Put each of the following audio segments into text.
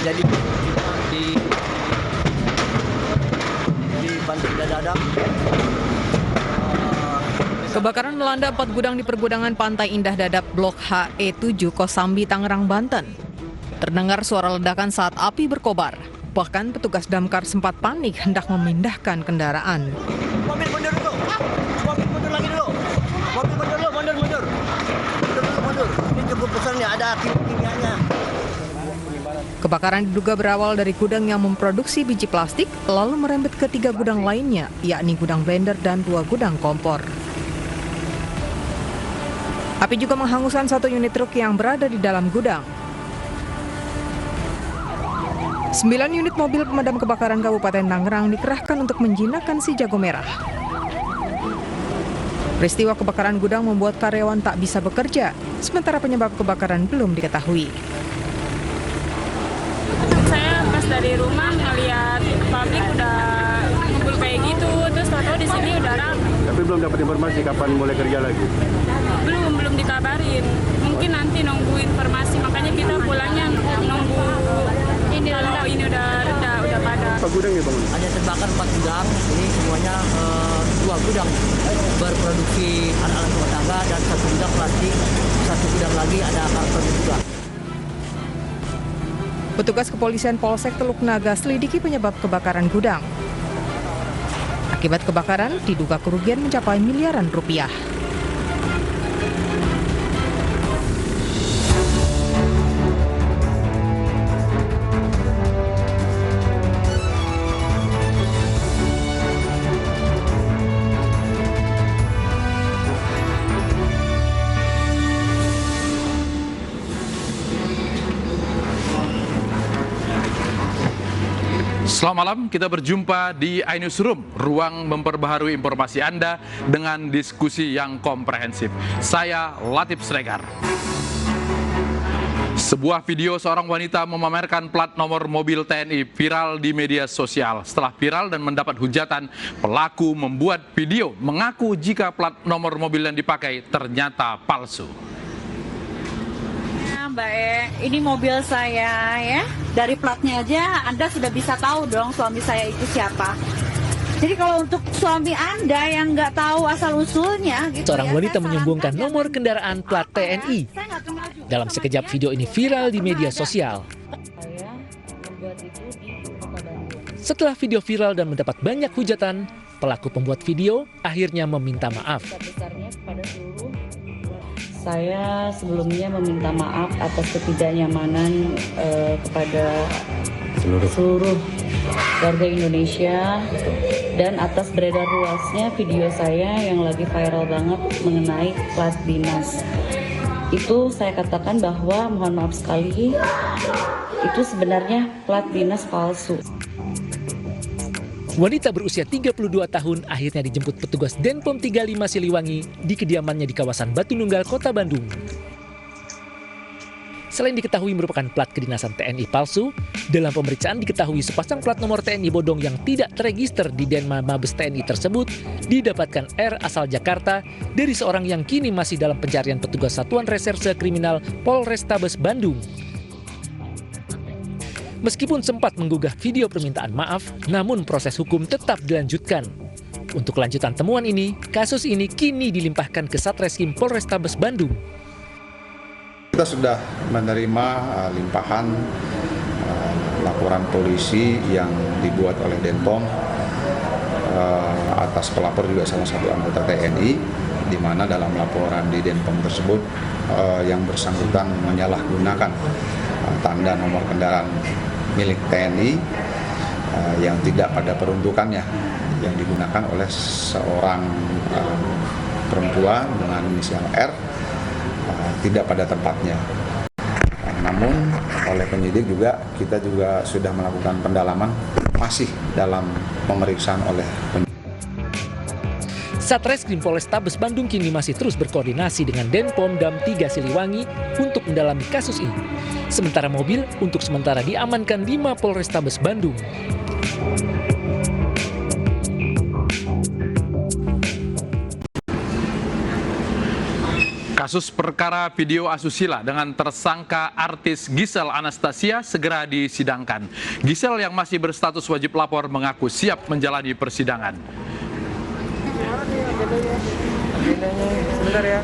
terjadi di Pantai Indah Dadap. Kebakaran melanda 4 gudang di pergudangan Pantai Indah Dadap Blok HE7 Kosambi, Tangerang, Banten. Terdengar suara ledakan saat api berkobar. Bahkan petugas damkar sempat panik hendak memindahkan kendaraan. Mobil mundur dulu. Mobil mundur lagi dulu. Mobil mundur dulu, mundur. Mundur. Ini cukup besar nih, ada kimianya. Kebakaran diduga berawal dari gudang yang memproduksi biji plastik, lalu merembet ke 3 gudang lainnya, yakni gudang blender dan 2 gudang kompor. Api juga menghanguskan 1 unit truk yang berada di dalam gudang. 9 unit mobil pemadam kebakaran Kabupaten Tangerang dikerahkan untuk menjinakkan si jago merah. Peristiwa kebakaran gudang membuat karyawan tak bisa bekerja, sementara penyebab kebakaran belum diketahui. Saya pas dari rumah ngeliat pabrik udah ngumpul kayak gitu, terus tahu di sini udah ramai. Tapi belum dapat informasi kapan mulai kerja lagi? Belum dikabarin. Mungkin nanti nunggu informasi, makanya kita pulangnya nunggu kalau ini udah reda, udah padam. Apa gudang ya Bang? Ada terbakar 4 gudang. Ini semuanya 2 gudang berproduksi alat-alat rumah tangga dan 1 gudang plastik. 1 gudang lagi ada karton juga. Petugas kepolisian Polsek Teluk Naga selidiki penyebab kebakaran gudang. Akibat kebakaran, diduga kerugian mencapai miliaran rupiah. Selamat malam, kita berjumpa di iNewsroom, ruang memperbaharui informasi Anda dengan diskusi yang komprehensif. Saya Latif Sregar. Sebuah video seorang wanita memamerkan plat nomor mobil TNI viral di media sosial. Setelah viral dan mendapat hujatan, pelaku membuat video mengaku jika plat nomor mobil yang dipakai ternyata palsu. Mbak ini mobil saya ya. Dari platnya aja Anda sudah bisa tahu dong suami saya itu siapa. Jadi kalau untuk suami Anda yang nggak tahu asal-usulnya gitu seorang wanita menyombongkan nomor kendaraan plat TNI. Dalam sekejap video ini viral di media sosial. Setelah video viral dan mendapat banyak hujatan, pelaku pembuat video akhirnya meminta maaf. Saya sebelumnya meminta maaf atas ketidaknyamanan kepada seluruh warga Indonesia dan atas beredar luasnya video saya yang lagi viral banget mengenai plat dinas. Itu saya katakan bahwa mohon maaf sekali, itu sebenarnya plat dinas palsu. Wanita berusia 32 tahun akhirnya dijemput petugas Denpom 35 Siliwangi di kediamannya di kawasan Batu Nunggal, Kota Bandung. Selain diketahui merupakan plat kedinasan TNI palsu, dalam pemeriksaan diketahui sepasang plat nomor TNI bodong yang tidak terregister di Denma Mabes TNI tersebut didapatkan R asal Jakarta dari seorang yang kini masih dalam pencarian petugas Satuan Reserse Kriminal Polrestabes Bandung. Meskipun sempat menggugah video permintaan maaf, namun proses hukum tetap dilanjutkan. Untuk kelanjutan temuan ini, kasus ini kini dilimpahkan ke Satreskrim Polrestabes Bandung. Kita sudah menerima limpahan laporan polisi yang dibuat oleh Denpom atas pelapor juga salah satu anggota TNI, di mana dalam laporan di Denpom tersebut yang bersangkutan menyalahgunakan tanda nomor kendaraan milik TNI yang tidak pada peruntukannya, yang digunakan oleh seorang perempuan dengan inisial R, tidak pada tempatnya. Namun oleh penyidik juga kita juga sudah melakukan pendalaman, masih dalam pemeriksaan oleh penyidik. Satreskrim Polrestabes Bandung kini masih terus berkoordinasi dengan Denpom Dam 3 Siliwangi untuk mendalami kasus ini. Sementara mobil untuk sementara diamankan di Mapolrestabes Bandung. Kasus perkara video asusila dengan tersangka artis Gisel Anastasia segera disidangkan. Gisel yang masih berstatus wajib lapor mengaku siap menjalani persidangan.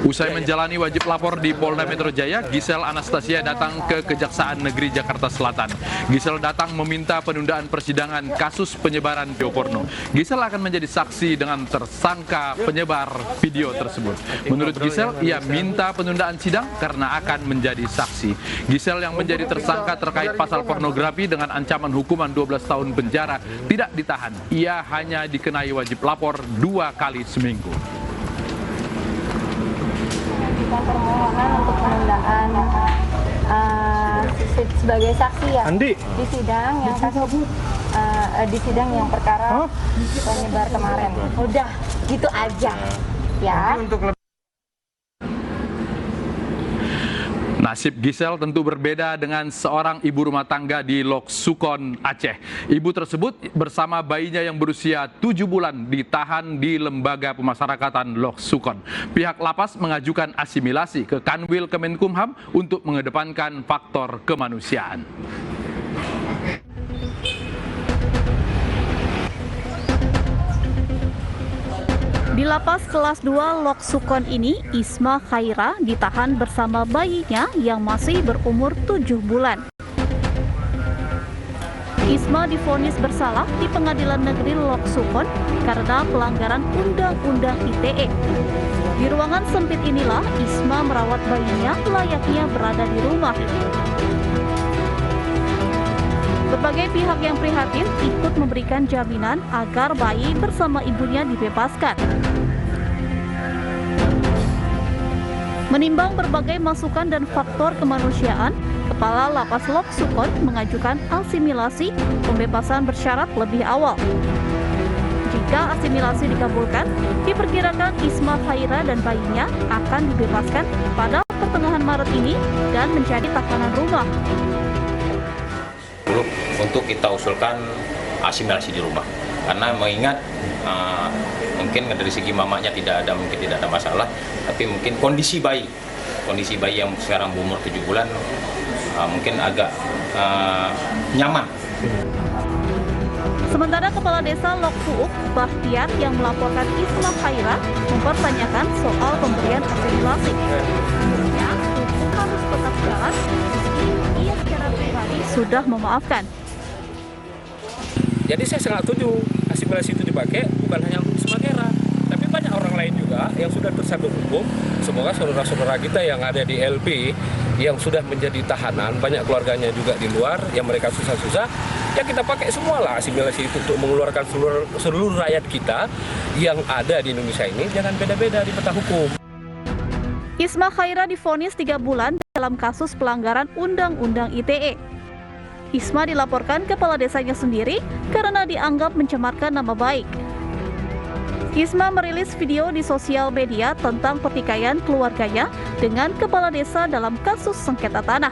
Usai menjalani wajib lapor di Polda Metro Jaya, Gisel Anastasia datang ke Kejaksaan Negeri Jakarta Selatan. Gisel datang meminta penundaan persidangan kasus penyebaran video porno. Gisel akan menjadi saksi dengan tersangka penyebar video tersebut. Menurut Gisel, ia minta penundaan sidang karena akan menjadi saksi. Gisel yang menjadi tersangka terkait pasal pornografi dengan ancaman hukuman 12 tahun penjara tidak ditahan. Ia hanya dikenai wajib lapor 2 kali seminggu. Permohonan untuk penundaan sebagai saksi ya di sidang yang di sidang yang perkara penyebar kemarin. Udah gitu aja ya. Nasib Gisel tentu berbeda dengan seorang ibu rumah tangga di Lok Sukon, Aceh. Ibu tersebut bersama bayinya yang berusia 7 bulan ditahan di Lembaga Pemasyarakatan Lok Sukon. Pihak lapas mengajukan asimilasi ke Kanwil Kemenkumham untuk mengedepankan faktor kemanusiaan. Di lapas kelas 2 Lok Sukon ini, Isma Khaira ditahan bersama bayinya yang masih berumur 7 bulan. Isma divonis bersalah di Pengadilan Negeri Lok Sukon karena pelanggaran Undang-Undang ITE. Di ruangan sempit inilah Isma merawat bayinya layaknya berada di rumah. Berbagai pihak yang prihatin ikut memberikan jaminan agar bayi bersama ibunya dibebaskan. Menimbang berbagai masukan dan faktor kemanusiaan, Kepala Lapas Lok Sukon mengajukan asimilasi pembebasan bersyarat lebih awal. Jika asimilasi dikabulkan, diperkirakan Isma Khaira dan bayinya akan dibebaskan pada pertengahan Maret ini dan menjadi tahanan rumah. Untuk kita usulkan asimilasi di rumah, karena mengingat mungkin dari segi mamanya mungkin tidak ada masalah, tapi mungkin kondisi bayi yang sekarang berumur 7 bulan mungkin agak nyaman. Sementara Kepala Desa Lok Suuk, Bahtiar, yang melaporkan Isma Khaira mempertanyakan soal pemberian asimilasi. Menurutnya, hukum harus tetap jalan meski ia secara pribadi sudah memaafkan. Jadi saya sangat setuju asimilasi itu dipakai bukan hanya untuk Isma Khaira, tapi banyak orang lain juga yang sudah tersandung hukum. Semoga saudara-saudara kita yang ada di LP yang sudah menjadi tahanan, banyak keluarganya juga di luar yang mereka susah-susah, ya kita pakai semualah asimilasi itu untuk mengeluarkan seluruh rakyat kita yang ada di Indonesia ini, jangan beda-beda di peta hukum. Isma Khaira divonis 3 bulan dalam kasus pelanggaran Undang-Undang ITE. Isma dilaporkan kepala desanya sendiri karena dianggap mencemarkan nama baik. Isma merilis video di sosial media tentang pertikaian keluarganya dengan kepala desa dalam kasus sengketa tanah.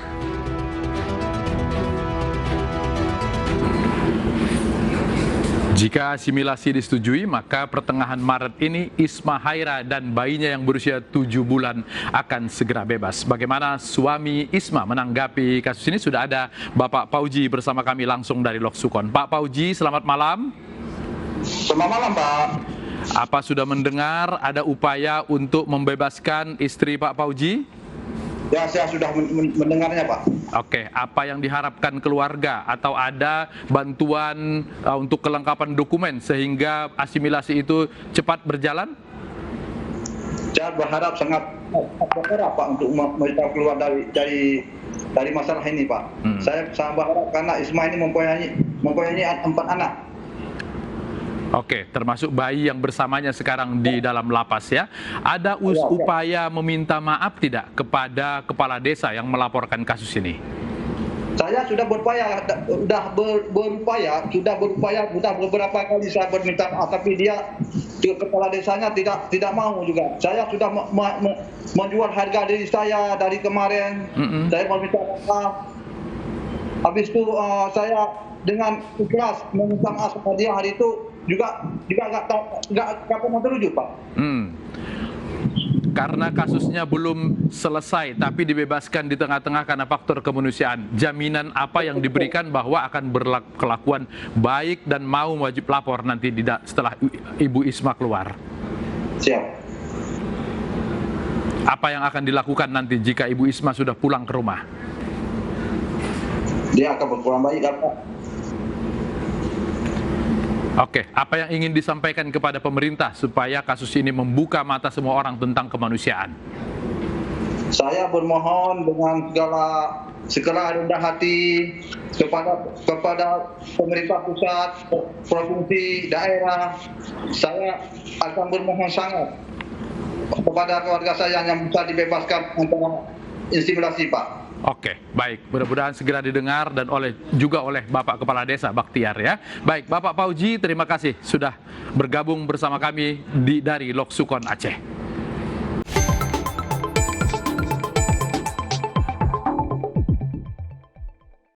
Jika asimilasi disetujui, maka pertengahan Maret ini Isma Khaira dan bayinya yang berusia 7 bulan akan segera bebas. Bagaimana suami Isma menanggapi kasus ini? Sudah ada Bapak Pauji bersama kami langsung dari Lok Sukon. Pak Pauji, selamat malam. Selamat malam, Pak. Apa sudah mendengar ada upaya untuk membebaskan istri Pak Pauji? Ya, saya sudah mendengarnya, Pak. Oke, apa yang diharapkan keluarga atau ada bantuan untuk kelengkapan dokumen sehingga asimilasi itu cepat berjalan? Saya berharap sangat berharap, Pak, untuk mereka keluar dari masalah ini, Pak. Saya sangat berharap karena Isma ini mempunyai 4 anak. Oke, termasuk bayi yang bersamanya sekarang di dalam lapas ya. Ada upaya meminta maaf tidak kepada kepala desa yang melaporkan kasus ini? Saya sudah berupaya beberapa kali saya berminta maaf, tapi kepala desanya tidak mau juga. Saya sudah menjual harga diri saya dari kemarin. Saya meminta maaf. Habis itu saya dengan ikhlas meminta maaf sama dia hari itu juga nggak pernah terwujud, Pak. karena kasusnya belum selesai tapi dibebaskan di tengah-tengah karena faktor kemanusiaan. Jaminan apa yang diberikan bahwa akan berkelakuan baik dan mau wajib lapor nanti setelah Ibu Isma keluar? Siap. Apa yang akan dilakukan nanti jika Ibu Isma sudah pulang ke rumah? Dia akan berkurang baik, Pak. Oke, apa yang ingin disampaikan kepada pemerintah supaya kasus ini membuka mata semua orang tentang kemanusiaan? Saya bermohon dengan segala rendah hati kepada pemerintah pusat, provinsi, daerah. Saya akan bermohon sangat kepada keluarga saya yang bisa dibebaskan antara intimidasi, Pak. Oke, baik. Mudah-mudahan segera didengar dan juga oleh Bapak Kepala Desa Baktiar ya. Baik, Bapak Pauji, terima kasih sudah bergabung bersama kami dari Loksukon Aceh.